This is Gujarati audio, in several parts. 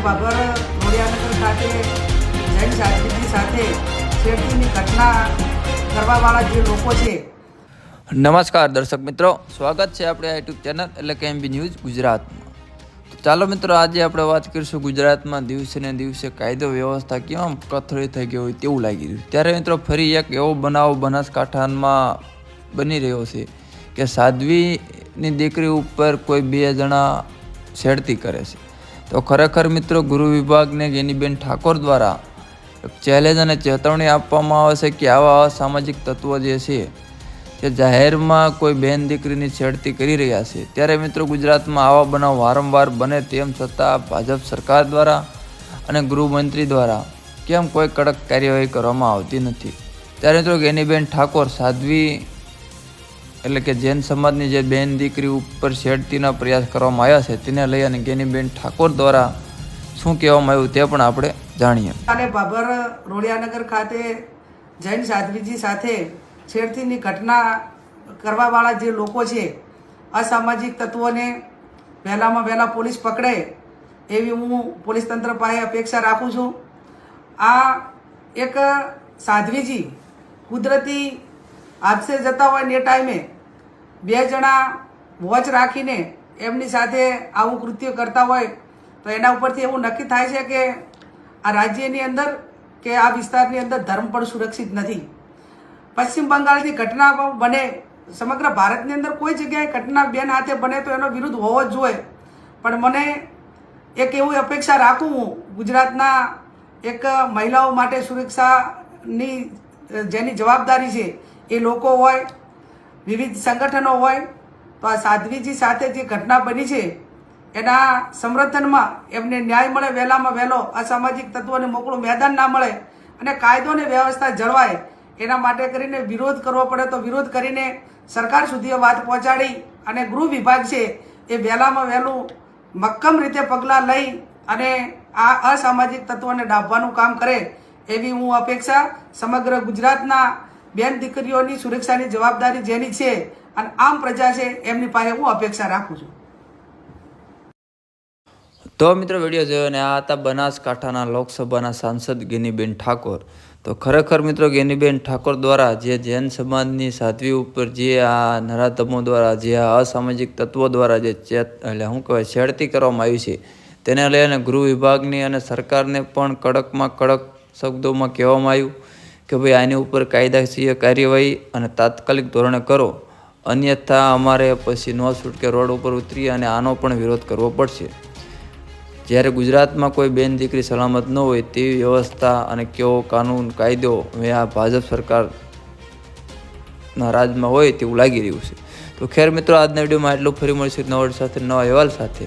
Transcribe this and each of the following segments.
બાબર રોડિયાનગર ખાતે જૈન સાધ્વીજી સાથે છેડતીની ઘટના કરવાવાળા જે લોકો છે. નમસ્કાર દર્શક મિત્રો, સ્વાગત છે આપણે યુટ્યુબ ચેનલ એટલે કે MB ન્યૂઝ ગુજરાતમાં. તો ચાલો મિત્રો, આજે આપણે વાત કરીશું ગુજરાતમાં દિવસે ને દિવસે કાયદો વ્યવસ્થા કેમ કથળી થઈ ગઈ હોય તેવું લાગી રહ્યું. ત્યારે મિત્રો ફરી એક એવો બનાવ બનાસકાંઠામાં બની રહ્યો છે કે સાધ્વીની દીકરી ઉપર કોઈ 2 જણા છેડતી કરે છે. તો ખરેખર મિત્રો ગૃહ વિભાગને ગેનીબેન ઠાકોર દ્વારા ચેલેન્જ અને ચેતવણી આપવામાં આવે છે કે આવા અસામાજિક તત્વો જે છે જે જાહેરમાં કોઈ બહેન દીકરીની છેડતી કરી રહ્યા છે. ત્યારે મિત્રો ગુજરાતમાં આવા બનાવ વારંવાર બને તેમ છતાં ભાજપ સરકાર દ્વારા અને ગૃહમંત્રી દ્વારા કેમ કોઈ કડક કાર્યવાહી કરવામાં આવતી નથી. ત્યારે મિત્રો ગેનીબેન ઠાકોર સાધ્વી એટલે કે જૈન સમાજની જે બહેન દીકરી ઉપર છેડતીના પ્રયાસ કરવામાં આવ્યા છે તેને લઈ અને ગેનીબેન ઠાકોર દ્વારા શું કહેવામાં આવ્યું તે પણ આપણે જાણીએ. અને બાબર રોડિયાનગર ખાતે જૈન સાધ્વીજી સાથે છેડતીની ઘટના કરવાવાળા જે લોકો છે, અસામાજિક તત્વોને વહેલામાં વહેલા પોલીસ પકડે એવી હું પોલીસ તંત્ર પાસે અપેક્ષા રાખું છું. આ એક સાધ્વીજી કુદરતી હાદસે જતા હોય ને એ ટાઈમે 2 જણા વોચ રાખીને એમની સાથે આવું કૃત્ય કરતા હોય તો એના ઉપરથી એવું નક્કી થાય છે કે આ રાજ્યની અંદર કે આ વિસ્તારની અંદર ધર્મ પણ સુરક્ષિત નથી. પશ્ચિમ બંગાળની ઘટના બને, સમગ્ર ભારતની અંદર કોઈ જગ્યાએ ઘટના બેન હાથે બને તો એનો વિરોધ હોવો જ જોઈએ. પણ મને એક એવી અપેક્ષા રાખું હું ગુજરાતના એક મહિલાઓ માટે સુરક્ષાની જેની જવાબદારી છે એ લોકો હોય, વિવિધ સંગઠનો હોય, તો આ સાધ્વીજી સાથે જે ઘટના બની છે એના સમર્થનમાં એમને ન્યાય મળે, વહેલામાં વહેલો અસામાજિક તત્વોને મોકળું મેદાન ના મળે અને કાયદો અને વ્યવસ્થા જળવાય એના માટે કરીને વિરોધ કરવો પડે તો વિરોધ કરીને સરકાર સુધી વાત પહોંચાડી અને ગૃહ વિભાગ છે એ વહેલામાં વહેલું મક્કમ રીતે પગલાં લઈ અને આ અસામાજિક તત્વોને ડાબવાનું કામ કરે એવી હું અપેક્ષા સમગ્ર ગુજરાતના બેન દીકરીઓની સુરક્ષાની જવાબદારી જેની છે અને આમ પ્રજા છે એમની પાસે હું અપેક્ષા રાખું છું. તો મિત્રો વિડીયો જોયો અને આ હતા બનાસકાંઠાના લોકસભાના સાંસદ ગેનીબેન ઠાકોર. તો ખરેખર મિત્રો ગેનીબેન ઠાકોર દ્વારા જે જૈન સમાજની સાધ્વી ઉપર જે આ નરાધમો દ્વારા જે આ અસામાજિક તત્વો દ્વારા જે છેડતી કરવામાં આવી છે તેને લઈને ગૃહ વિભાગની અને સરકારને પણ કડકમાં કડક શબ્દોમાં કહેવામાં આવ્યું કે ભાઈ આની ઉપર કાયદાકીય કાર્યવાહી અને તાત્કાલિક ધોરણે કરો, અન્યથા અમારે પછી નો છૂટકે રોડ ઉપર ઉતરી અને આનો પણ વિરોધ કરવો પડશે. જ્યારે ગુજરાતમાં કોઈ બેન દીકરી સલામત ન હોય તેવી વ્યવસ્થા અને કેવો કાનૂન કાયદો હવે આ ભાજપ સરકારના રાજમાં હોય તેવું લાગી રહ્યું છે. તો ખેર મિત્રો, આજના વિડીયોમાં એટલું. ફરી મળશે નવા વિડીયો સાથે, નવા અહેવાલ સાથે.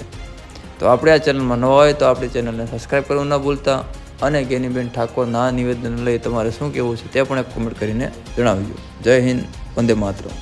તો આપણે આ ચેનલમાં નવા હોય તો આપણી ચેનલને સબસ્ક્રાઈબ કરવું ન ભૂલતા અને ગેનીબેન ઠાકોરના નિવેદન લઈ તમારે શું કહેવું છે તે પણ એક કોમેન્ટ કરીને જણાવજો. જય હિન્દ, વંદે માતરમ.